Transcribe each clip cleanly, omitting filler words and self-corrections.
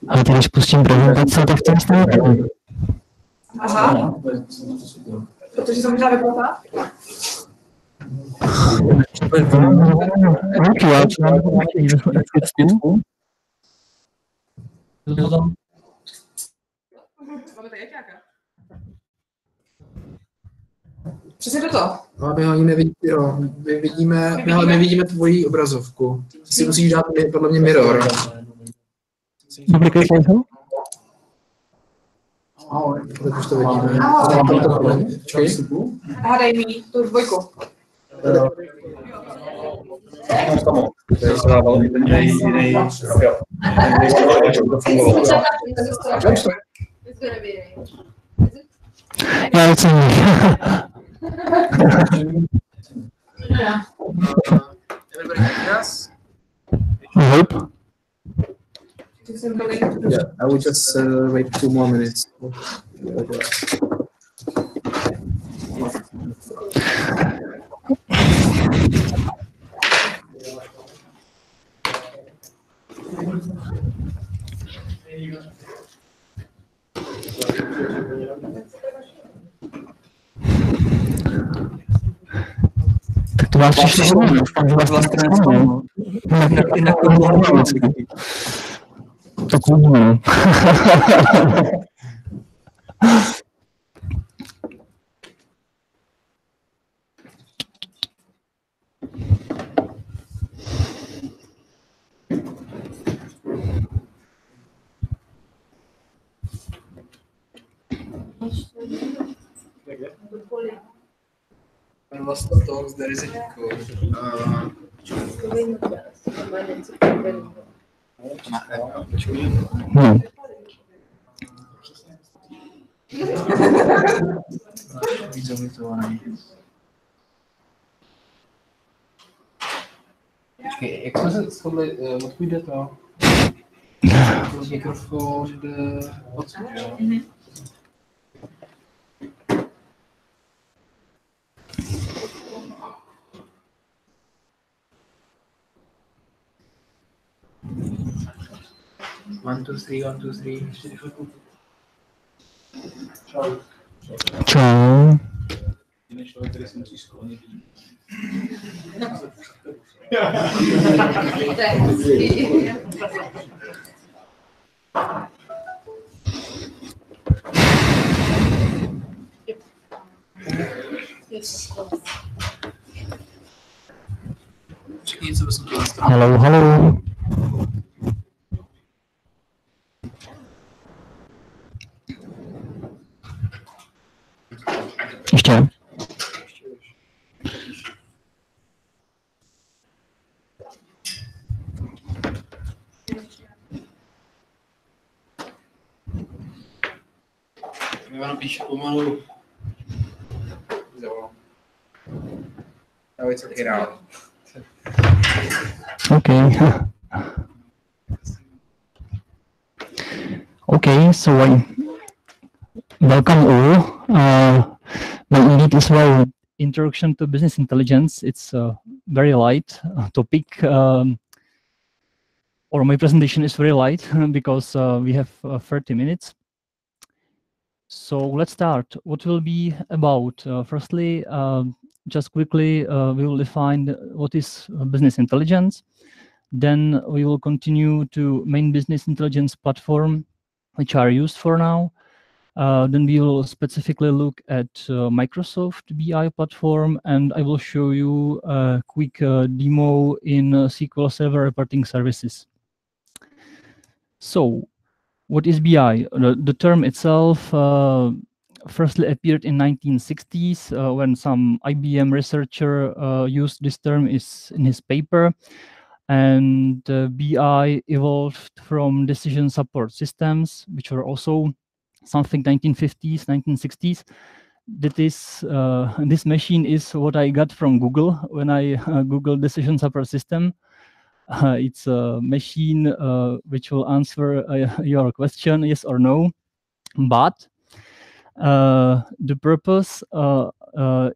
Ale když pustím prezentaci, tak to nestane. Aha. Protože jsem možná vyplatá? Máme tady jakáka? Přesně toto. No, my ho ani nevidíme, my vidíme tvoji obrazovku. Si musíš dát podle mě mirror. Duplicate laser? Tak už to vidíme. Hádej mi tu dvojku. Já ocením. Nope. Yeah, I will just wait 2 more minutes. Tak to vás přišlo, jinak to bylo tak uvidíme. Vlastně to zde riziko. No. Počkej, jak jsme se shodli, odkud jde to? Mikrofon jde odsud, jo? One, two, three, 1, 2, 3. Čau. Čau. Jiný člověk, který se musí sklonit. Hallo, hallo. Ještě. My vám píše pomalu. No, it's okay now. Okay. Okay, so welcome all. Well, indeed, as well, introduction to business intelligence. It's a very light topic, or my presentation is very light because we have 30 minutes. So let's start. What will be about? Firstly, just quickly, we will define what is business intelligence. Then we will continue to main business intelligence platform, which are used for now. Then we will specifically look at Microsoft BI platform, and I will show you a quick demo in SQL Server reporting services. So, what is BI? The term itself firstly appeared in 1960s when some IBM researcher used this term in his paper, and BI evolved from decision support systems, which were also something 1950s, 1960s. That is, this machine is what I got from Google when I Googled decision support system. It's a machine which will answer your question, yes or no. But the purpose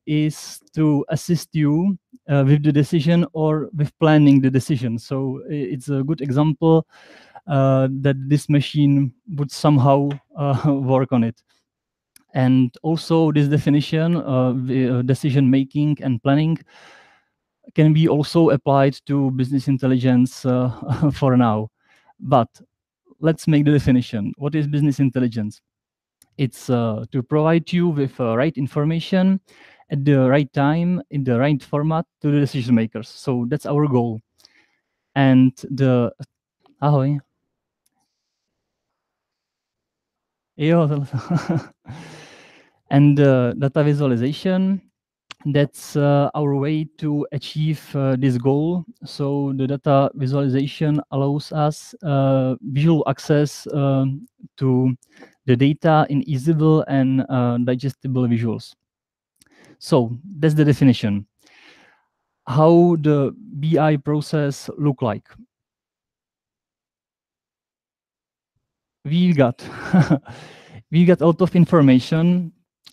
is to assist you with the decision or with planning the decision. So it's a good example that this machine would somehow work on it. And also this definition of decision making and planning can be also applied to business intelligence for now. But let's make the definition. What is business intelligence? It's to provide you with right information at the right time, in the right format to the decision makers. So that's our goal. And the ahoj. Jo, and data visualization, that's our way to achieve this goal. So the data visualization allows us visual access to the data in easable and digestible visuals. So that's the definition. How the BI process look like? We got we got a lot of information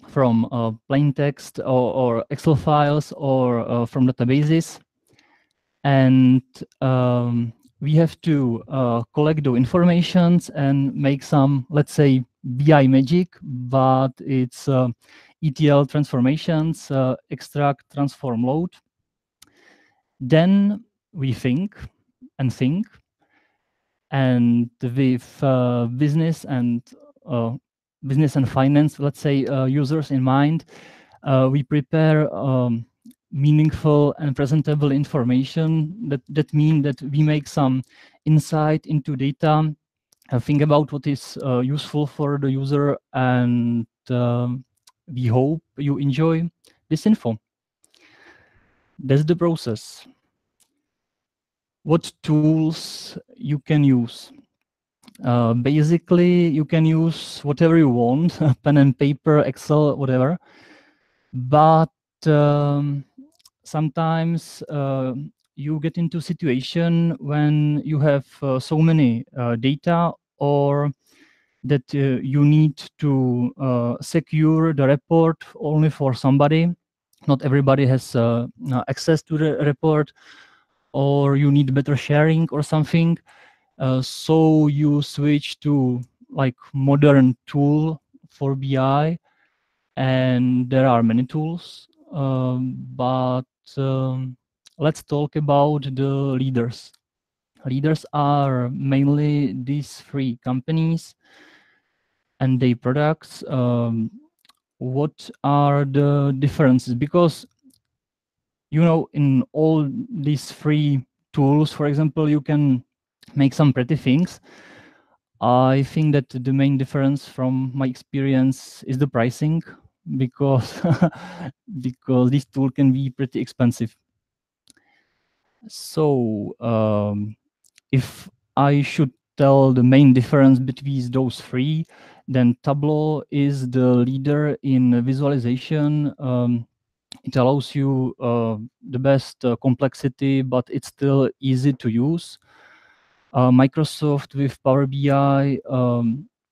from plain text or Excel files or from databases, and we have to collect those informations and make some, let's say, BI magic, but it's ETL transformations, extract, transform, load. Then we think, and with business and finance, let's say, users in mind, we prepare meaningful and presentable information. That means that we make some insight into data, think about what is useful for the user, and we hope you enjoy this info. That's the process. What tools you can use? Basically, you can use whatever you want, pen and paper, Excel, whatever. But sometimes you get into a situation when you have so many data, or that you need to secure the report only for somebody. Not everybody has access to the report, or you need better sharing or something. So you switch to like modern tool for BI, and there are many tools, but let's talk about the leaders. Leaders are mainly these three companies and their products. What are the differences? Because, you know, in all these three tools, for example, you can make some pretty things. I think that the main difference from my experience is the pricing, because because this tool can be pretty expensive. So if I should tell the main difference between those three, then Tableau is the leader in visualization. It allows you the best complexity, but it's still easy to use. Microsoft with Power BI,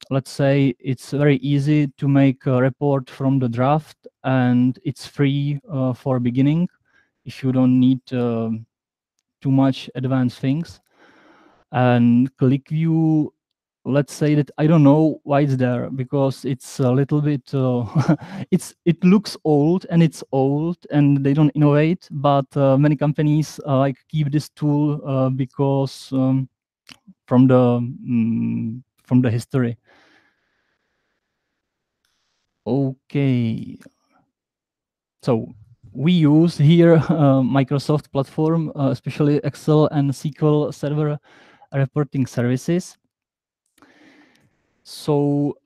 let's say it's very easy to make a report from the draft, and it's free for beginning if you don't need too much advanced things. And ClickView, let's say that I don't know why it's there, because it's a little bit it looks old, and they don't innovate, but many companies like keep this tool because from the history. Okay, so we use here Microsoft platform, especially Excel and SQL Server reporting services. So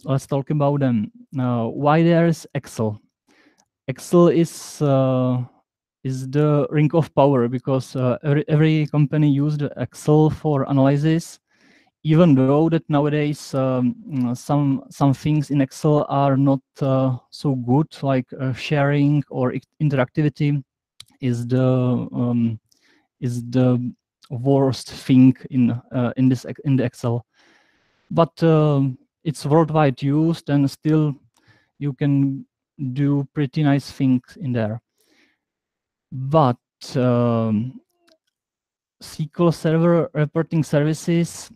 let's talk about them. Why there is Excel? Excel is the ring of power, because every company used Excel for analysis, even though that nowadays some things in Excel are not so good, like sharing or interactivity is the worst thing in the Excel. But it's worldwide used, and still you can do pretty nice things in there. But SQL Server reporting services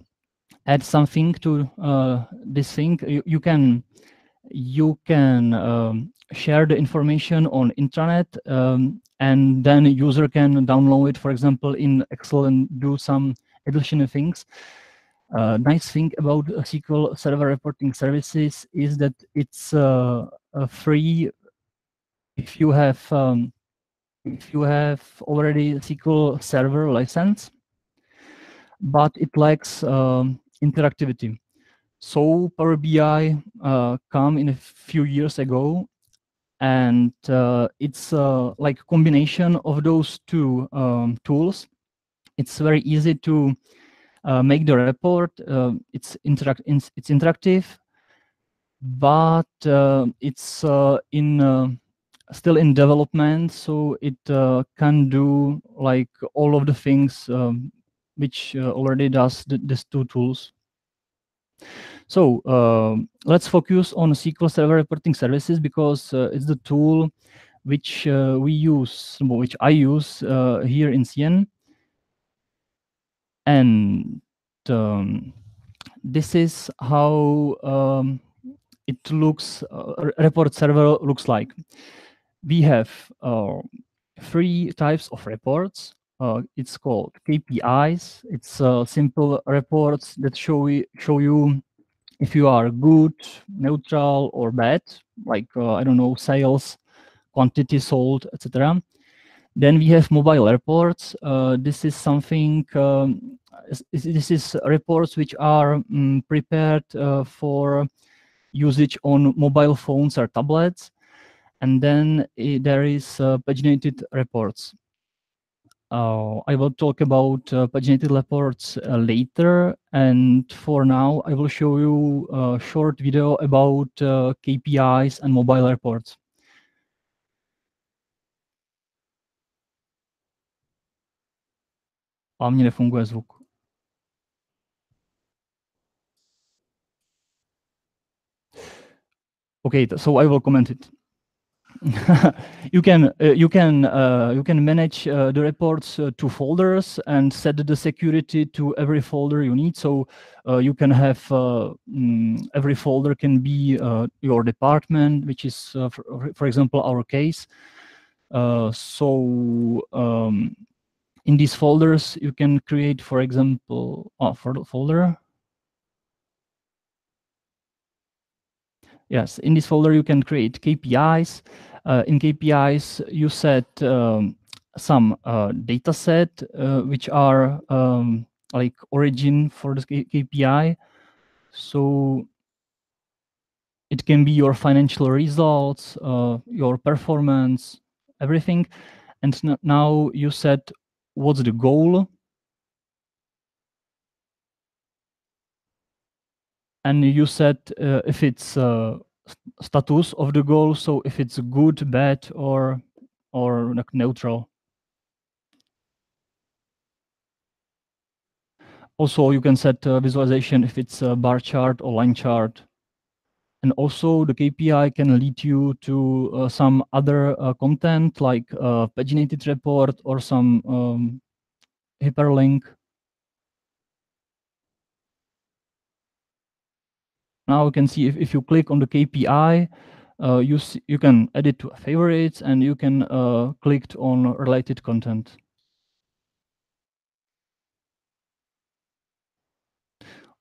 add something to this thing. You can share the information on intranet, and then a user can download it, for example, in Excel and do some additional things. Nice thing about SQL Server reporting services is that it's free if you have already a SQL Server license, but it lacks interactivity. So Power BI come in a few years ago, and it's like a combination of those two tools. It's very easy to make the report. It's interactive, but it's still in development, so it can do like all of the things which already does these two tools. So let's focus on SQL Server reporting services, because it's the tool which which I use here in CN. And this is how it looks. Report server looks like. We have 3 types of reports. It's called KPIs. It's simple reports that show you if you are good, neutral, or bad, like I don't know, sales, quantity sold, etc. Then we have mobile reports. This is something. This is reports which are prepared for usage on mobile phones or tablets. And then there is paginated reports. I will talk about paginated reports later, and for now I will show you a short video about KPIs and mobile reports. A mně nefunguje zvuk. Okay, so I will comment it. You can manage the reports to folders and set the security to every folder you need. So you can have every folder can be your department, which is, for example, our case. In these folders, you can create, for example, for the folder. Yes, in this folder you can create KPIs. In KPIs, you set some data set which are like origin for the KPI. So it can be your financial results, your performance, everything. And now you set what's the goal. And you set if it's status of the goal, so if it's good, bad, or like neutral. Also, you can set visualization if it's a bar chart or line chart. And also, the KPI can lead you to some other content, like a paginated report or some hyperlink. Now you can see if you click on the KPI, you can add it to favorites, and you can click on related content.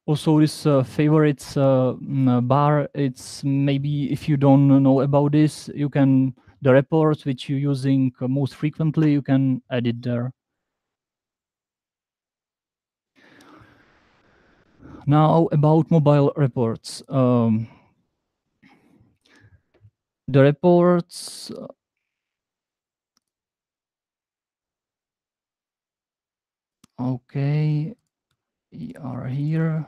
Also, this favorites bar, it's maybe if you don't know about this, you can, the reports which you're using most frequently, you can add it there. Now about mobile reports. The reports okay, we are here.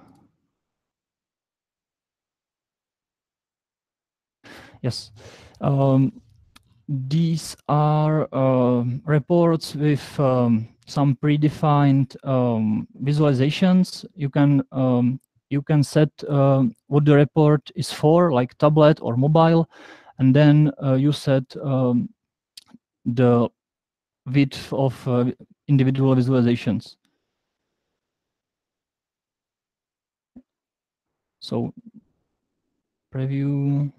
Yes. These are reports with some predefined visualizations. You can set what the report is for, like tablet or mobile, and then you set the width of individual visualizations. So preview.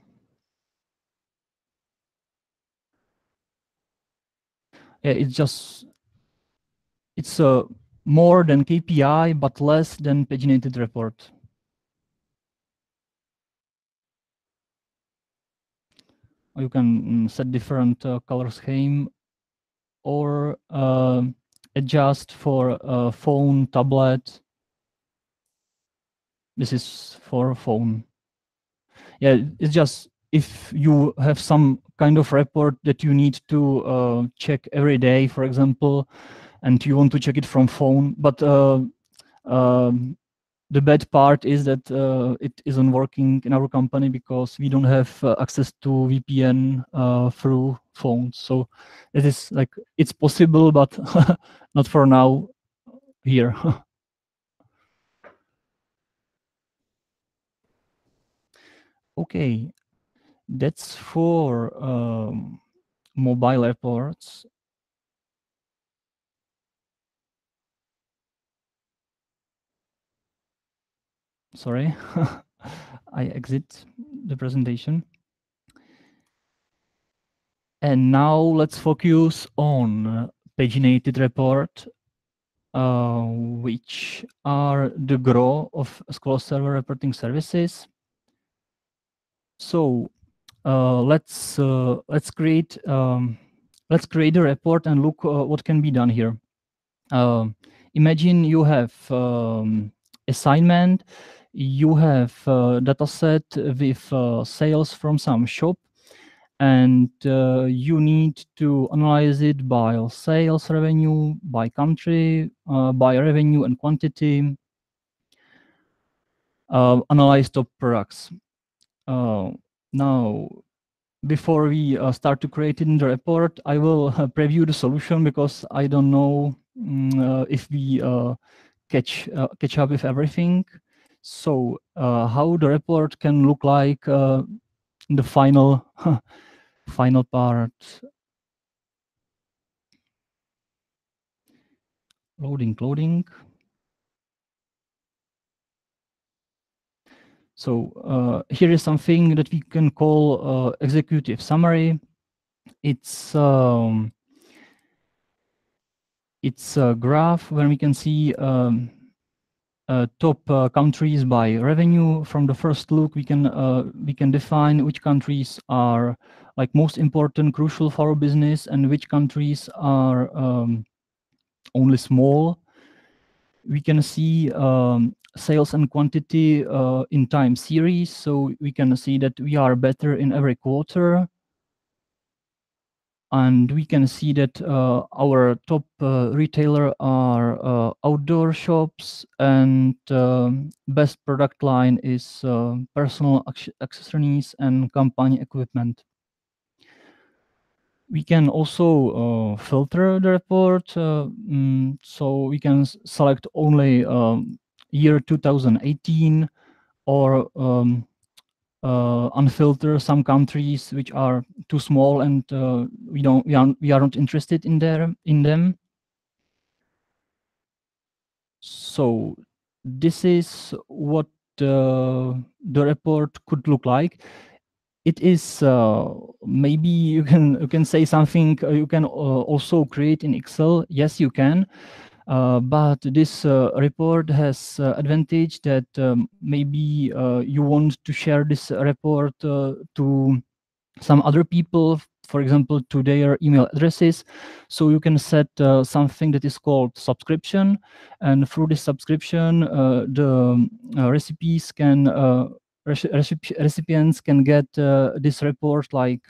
Yeah, it's more than KPI, but less than paginated report. You can set different color scheme or adjust for phone, tablet. This is for phone. Yeah, it's just if you have some kind of report that you need to check every day, for example, and you want to check it from phone, but the bad part is that it isn't working in our company because we don't have access to VPN through phones. So it is like it's possible, but not for now here. Okay, that's for mobile reports. Sorry, I exit the presentation. And now let's focus on paginated report, which are the gros of SQL Server reporting services. So let's create a report and look what can be done here. Imagine you have assignment, you have a data set with sales from some shop, and you need to analyze it by sales revenue, by country, by revenue and quantity, analyze top products. Now, before we start to create it in the report, I will preview the solution because I don't know if we catch up with everything. So how the report can look like in the final final part. Loading. So here is something that we can call executive summary. It's a graph where we can see top countries by revenue. From the first look, we can define which countries are like most important, crucial for our business, and which countries are only small. We can see sales and quantity in time series, so we can see that we are better in every quarter. And we can see that our top retailer are outdoor shops, and best product line is personal accessories and company equipment. We can also filter the report, so we can select only year 2018 or unfilter some countries which are too small and we are not interested in them. So this is what the report could look like. It is maybe you can say something you can also create in Excel. Yes, you can. But this report has advantage that maybe you want to share this report to some other people, for example, to their email addresses. So you can set something that is called subscription, and through this subscription, the recipients can get this report like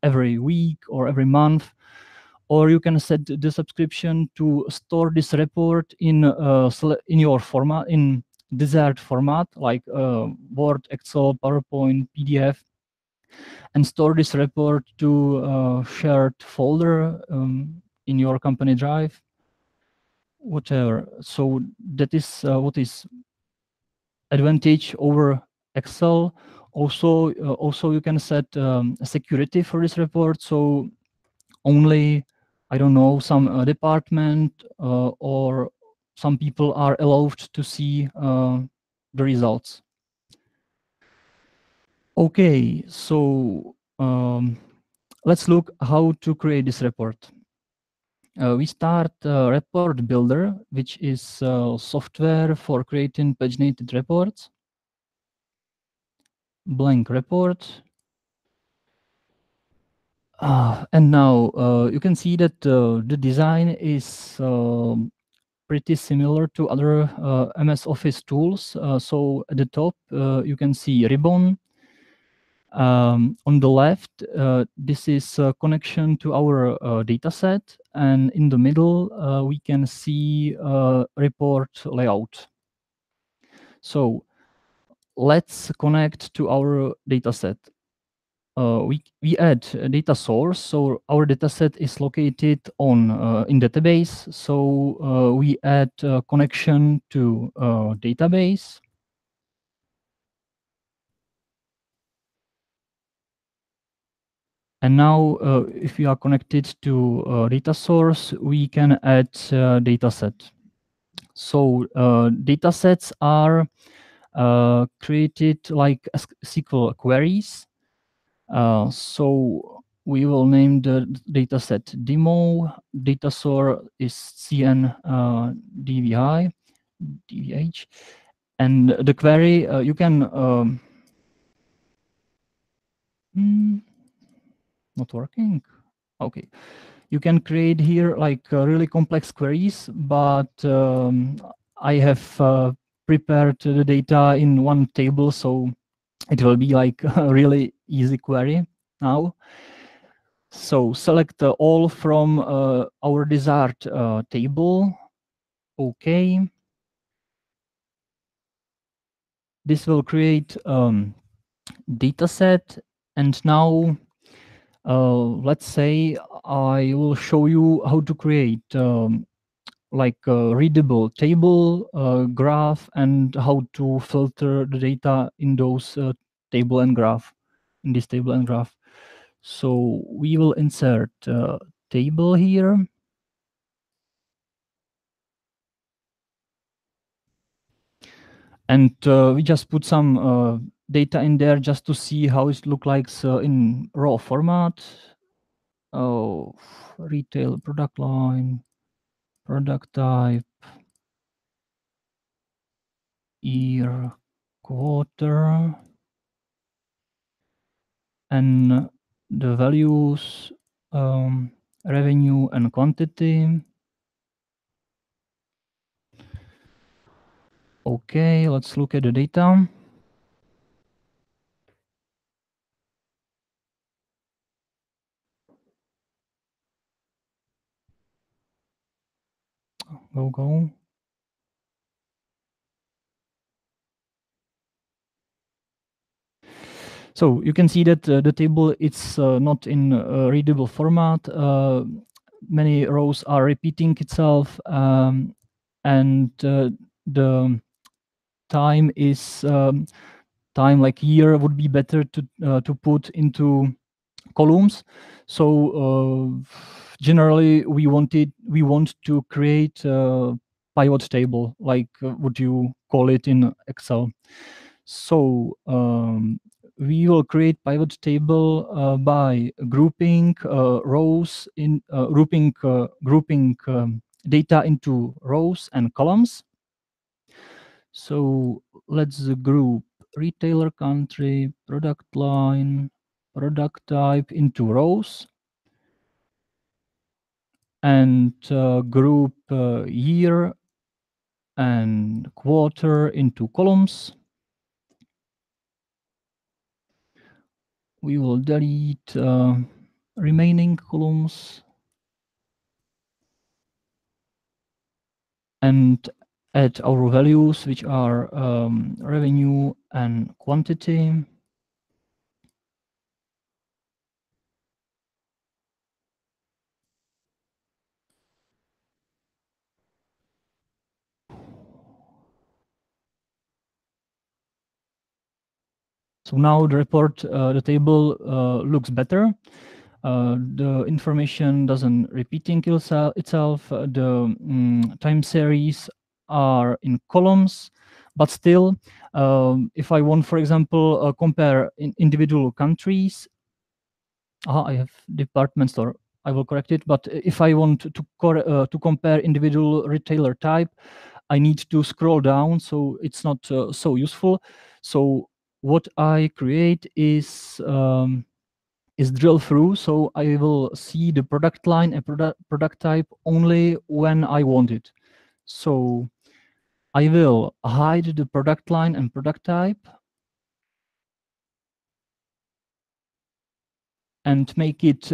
every week or every month. Or you can set the subscription to store this report in your format, in desired format, like Word, Excel, PowerPoint, PDF, and store this report to a shared folder in your company drive, whatever. So that is what is advantage over Excel. Also you can set security for this report. So only, I don't know, some department or some people are allowed to see the results. Okay, so let's look how to create this report. We start Report Builder, which is software for creating paginated reports. Blank report. And now you can see that the design is pretty similar to other MS Office tools. So at the top, you can see ribbon. On the left, this is a connection to our dataset, and in the middle, we can see report layout. So let's connect to our dataset. We add a data source, so our dataset is located on in database. So we add a connection to database. And now, if we are connected to data source, we can add dataset. So datasets are created like SQL queries. So we will name the dataset demo. Data source is CN DVH, and the query you can. Not working. Okay, you can create here like really complex queries, but I have prepared the data in one table, so it will be like a really easy query now. So select all from our desired table. Okay. This will create data set, and now let's say I will show you how to create like a readable table, graph, and how to filter the data in those table and graph, in this table and graph. So we will insert table here. And we just put some data in there just to see how it looks like in raw format. Oh, retail product line, product type, year, quarter, and the values, revenue and quantity. Okay, let's look at the data. Go. So you can see that the table it's not in readable format. Many rows are repeating itself, and the time is time like year would be better to put into columns. So generally we want to create a pivot table, like what you call it in Excel. So we will create pivot table by grouping rows in grouping data into rows and columns. So let's group retailer country, product line, product type into rows, and group year and quarter into columns. We will delete remaining columns and add our values, which are revenue and quantity. So now the report, the table looks better. The information doesn't repeating itself. The time series are in columns, but still, if I want, for example, compare individual countries, I have department store. I will correct it. But if I want to compare individual retailer type, I need to scroll down, so it's not so useful. So what I create is drill through. So I will see the product line and product type only when I want it. So I will hide the product line and product type and make it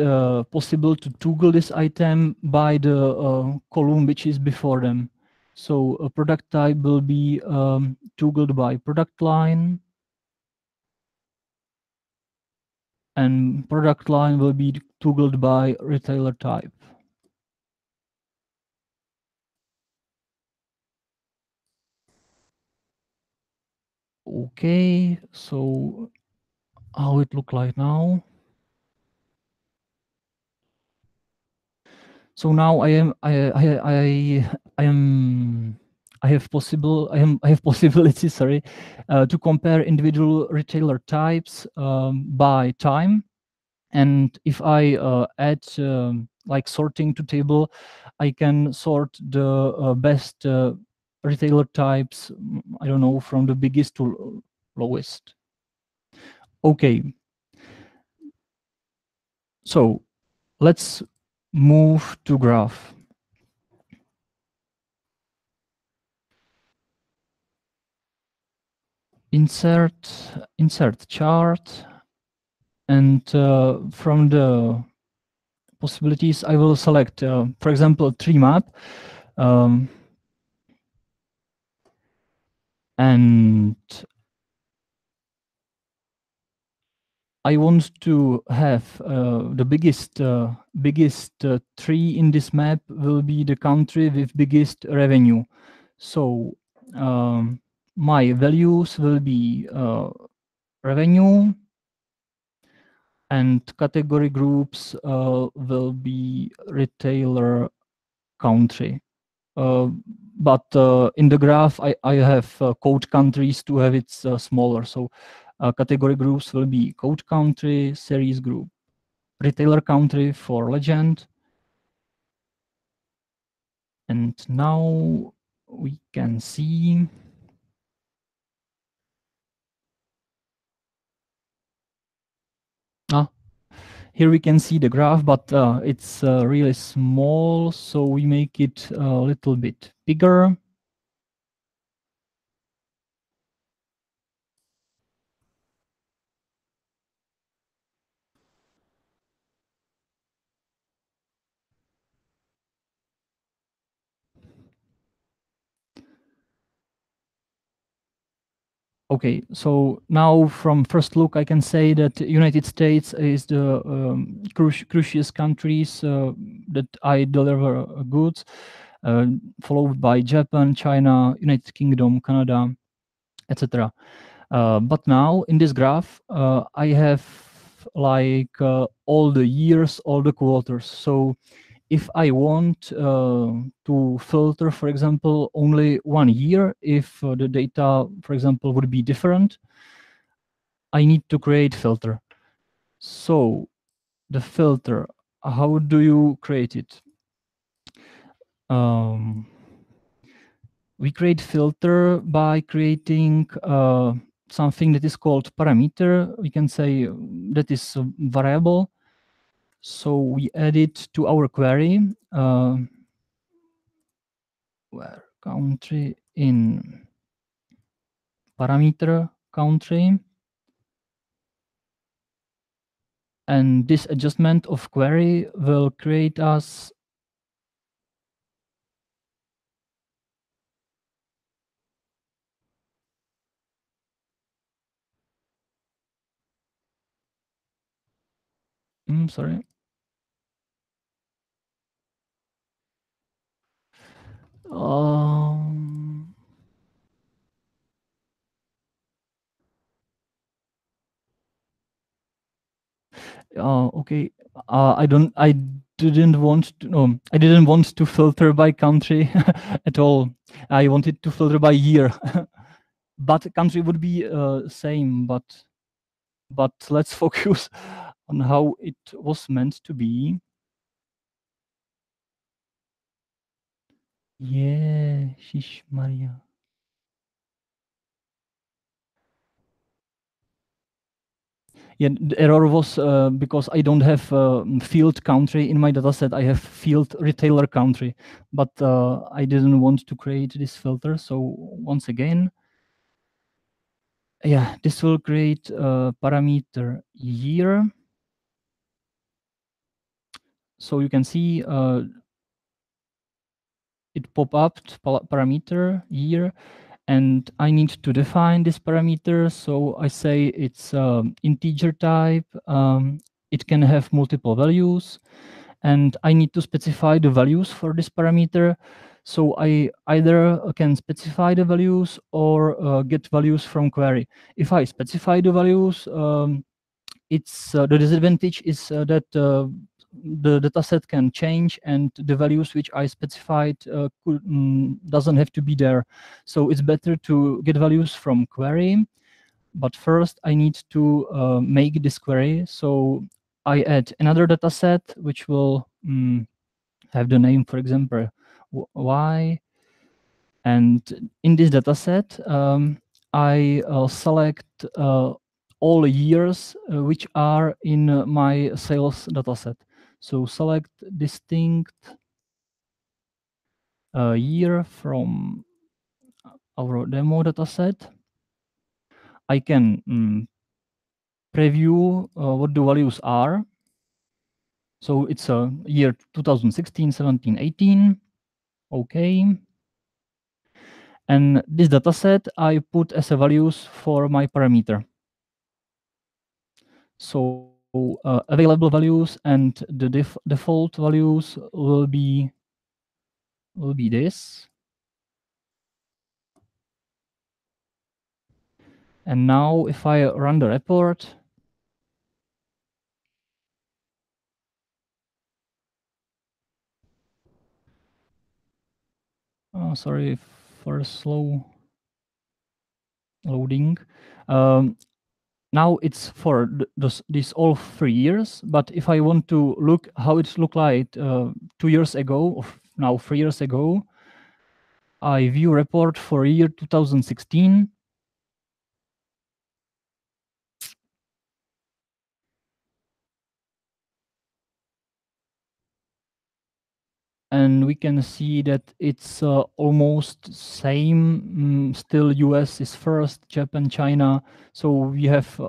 possible to toggle this item by the column which is before them. So a product type will be toggled by product line, and product line will be toggled by retailer type. Okay, so how it look like now? So now I have possibility, sorry, to compare individual retailer types by time. And if I add like sorting to table, I can sort the best retailer types, I don't know, from the biggest to lowest. Okay. So let's move to graph. Insert chart, and from the possibilities, I will select, for example, tree map, and I want to have the biggest tree in this map will be the country with biggest revenue. So my values will be revenue, and category groups will be retailer country. But in the graph, I have code countries to have it smaller. So category groups will be code country, series group, retailer country for legend. And now we can see here we can see the graph, but it's really small, so we make it a little bit bigger. Okay, so now from first look, I can say that United States is the crucial countries that I deliver goods, followed by Japan, China, United Kingdom, Canada, etc. But now in this graph, I have like all the years, all the quarters. So if I want to filter, for example, only 1 year, if the data, for example, would be different, I need to create filter. So the filter, how do you create it? We create filter by creating something that is called parameter. We can say that is a variable. So we add it to our query, where country in parameter country. And this adjustment of query will create us sorry. Okay. I didn't want to filter by country at all. I wanted to filter by year. but country would be same, but let's focus on how it was meant to be. Yeah, Shish Maria. Yeah, the error was because I don't have field country in my dataset. I have field retailer country, but I didn't want to create this filter. So once again, yeah, this will create a parameter year. So you can see it pop up parameter year, and I need to define this parameter. So I say it's integer type. It can have multiple values, and I need to specify the values for this parameter. So I either can specify the values or get values from query. If I specify the values, it's the disadvantage is that the dataset can change and the values which I specified doesn't have to be there. So it's better to get values from query. But first I need to make this query. So I add another dataset which will have the name, for example, Y. And in this dataset, I select all years which are in my sales dataset. So select distinct year from our demo dataset. I can preview what the values are. So it's a year 2016, 17, 18. Okay. And this dataset I put as a values for my parameter. So available values and the default values will be this. And now if I run the report, sorry for slow loading. Now it's for these all 3 years, but if I want to look how it looked like 2 years ago, or now 3 years ago, I view report for year 2016. And we can see that it's almost same. Still, US is first, Japan, China. So we have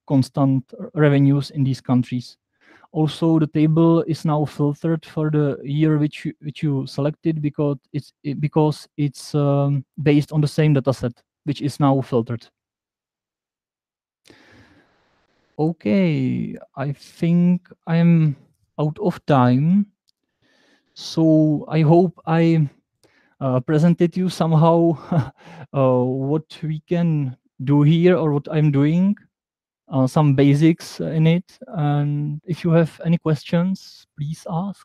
constant revenues in these countries. Also, the table is now filtered for the year which you selected because it's based on the same dataset, which is now filtered. Okay, I think I'm out of time. So I hope I presented you somehow what we can do here or what I'm doing, some basics in it. And if you have any questions, please ask.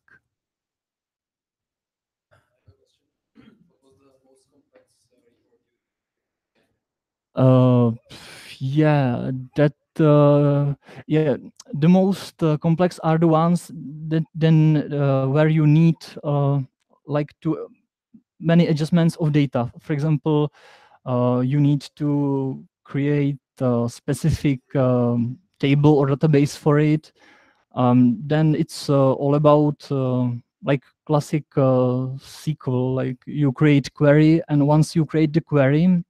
Yeah, that yeah, the most complex are the ones that then where you need like to many adjustments of data. For example, you need to create a specific table or database for it. Then it's all about like classic SQL, like you create query, and once you create the query,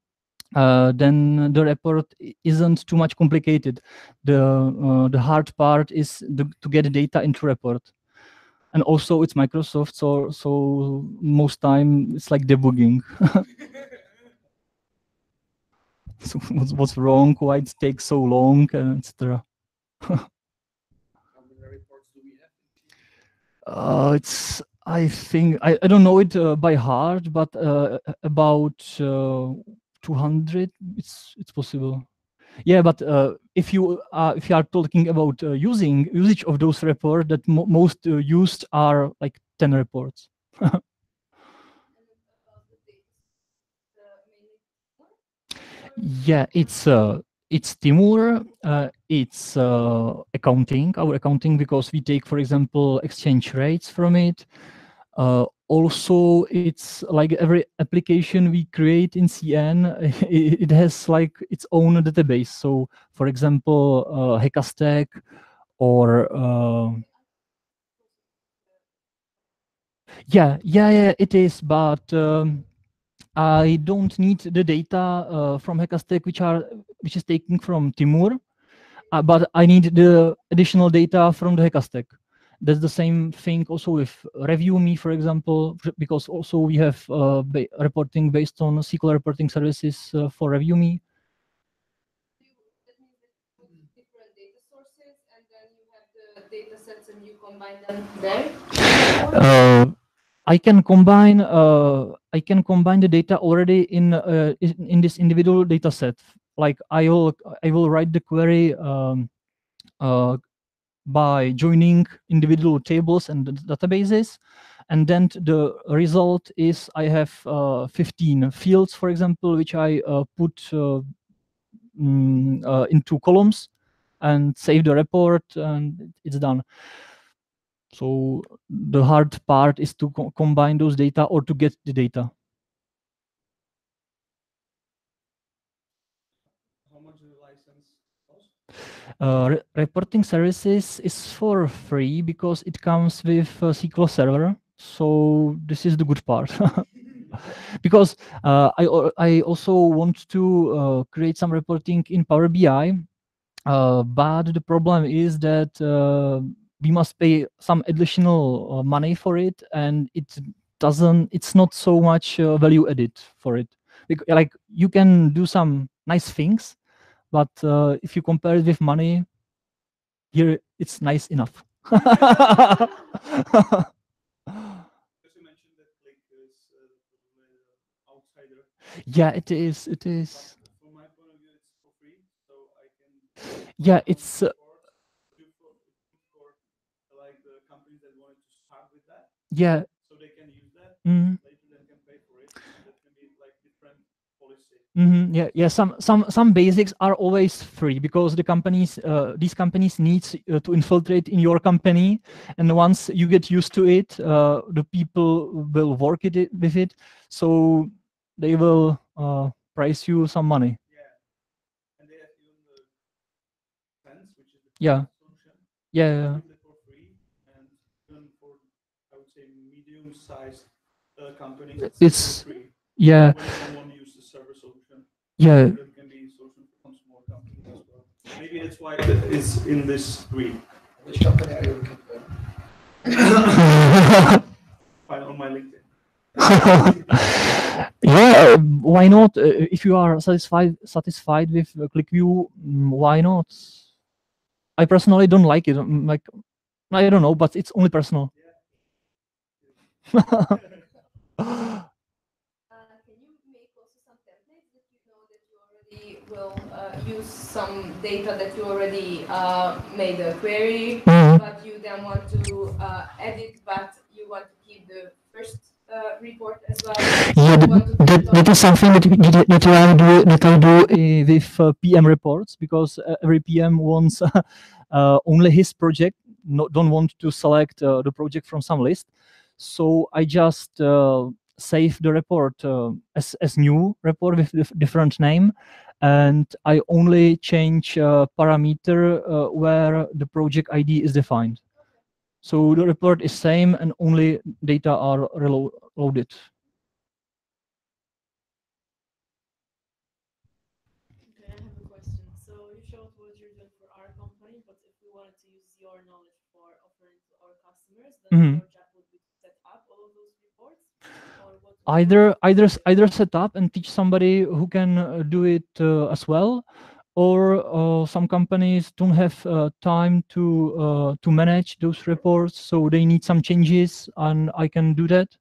then the report isn't too much complicated. The hard part is to get the data into report. And also it's Microsoft, so most time it's like debugging. So what's wrong? Why it takes so long, etc. It's I think I don't know it by heart, but about 200. It's possible. Yeah, but if you are talking about usage of those reports, that most used are like 10 reports. Yeah, it's Timur. It's accounting, our accounting, because we take, for example, exchange rates from it. Also, it's like every application we create in CN, it has like its own database. So, for example, Hekastack or yeah, it is. But I don't need the data from Hekastack, which is taken from Timur, but I need the additional data from the Hekastack. That's the same thing also with ReviewMe, for example, because also we have reporting based on SQL reporting services for ReviewMe. Different data sources, and then you have the data sets and you combine them there. I can combine the data already in this individual data set. Like I will write the query by joining individual tables and databases, and then the result is I have 15 fields, for example, which I put into columns and save the report, and it's done. So the hard part is to combine those data or to get the data. How much the license cost? Reporting services is for free because it comes with SQL Server. So this is the good part. Because I also want to create some reporting in Power BI, but the problem is that we must pay some additional money for it, and it's not so much value added for it. Like you can do some nice things, but if you compare it with money, here it's nice enough. Because you mentioned that Qlik is outsider. Yeah, it is. It is. But from my point of view, it's for free, so I can. Yeah, it's. For like the companies that wanted to start with that, Yeah. so they can use that. Mm. Later, they can pay for it. And that can be like different policy. Yeah. Some basics are always free because the companies, these companies needs to infiltrate in your company, and once you get used to it, the people will work with it, so they will price you some money. Yeah, and they have even the Sense, which is the Yeah. solution. Yeah. For free, and even for, I would say, medium-sized companies, It's free. yeah. When you don't want to use the server solution, Yeah. that can be a solution for some small companies as well. Maybe that's why it's in this green. Which company are you looking for? Find on my LinkedIn. Yeah, why not? If you are satisfied with ClickView, why not? I personally don't like it. Like, I don't know, but it's only personal. Can you make also some templates that you know that you already will use some data that you already made a query, but you then want to edit, but you want to keep the first report as well? Yeah, that is something that I do with PM reports, because every PM wants only his project, don't want to select the project from some list. So I just save the report as new report with different name, and I only change parameter where the project ID is defined. So the report is same and only data are reloaded. Okay, I have a question. So you showed what you're doing for our company, but if we wanted to use your knowledge for offering to our customers, then your job would be to set up all of those reports, or what? Either set up and teach somebody who can do it as well, or some companies don't have time to manage those reports, so they need some changes, and I can do that.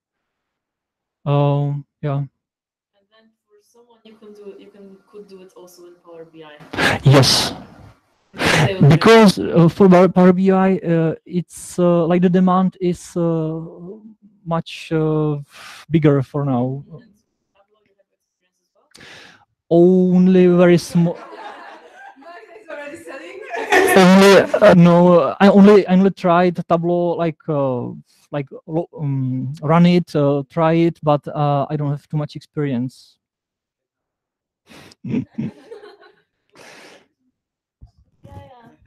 Yeah. And then for someone you could do it also in Power BI. Yes. Because for Power BI, it's like the demand is much bigger for now. only very small. Magda is already selling. Only, no, I only tried Tableau, run it, try it, but I don't have too much experience. Yeah.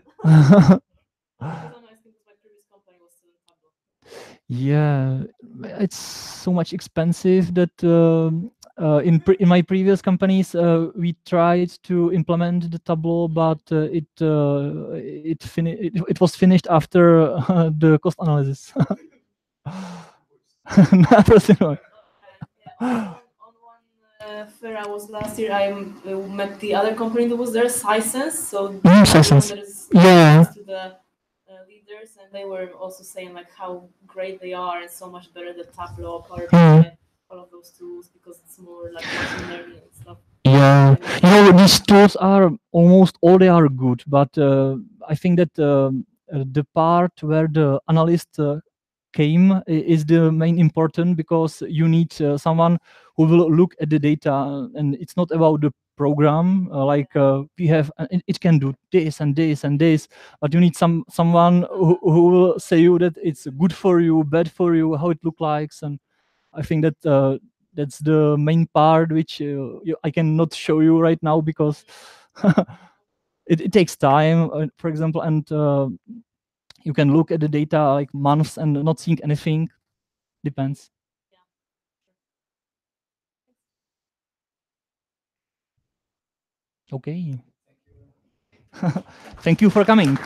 Because I'm asking because my previous company was still in Tableau. Yeah, it's so much expensive that in my previous companies we tried to implement the Tableau, but it was finished after the cost analysis. Personally. On one fair I was last year, I met the other company that was there, Sisense. So the one Sisense. that is Yeah. next to the leaders, and they were also saying like how great they are and so much better than Tableau, Power BI, all of those tools, because it's more like machine learning and stuff. Yeah, these tools are almost all they are good, but I think that the part where the analyst came is the main important, because you need someone who will look at the data, and it's not about the program we have it can do this and this and this, but you need someone who will say you that it's good for you, bad for you, how it look like. And I think that that's the main part which I cannot show you right now, because it takes time, for example, and you can look at the data like months and not seeing anything. Depends. Okay. Thank you for coming.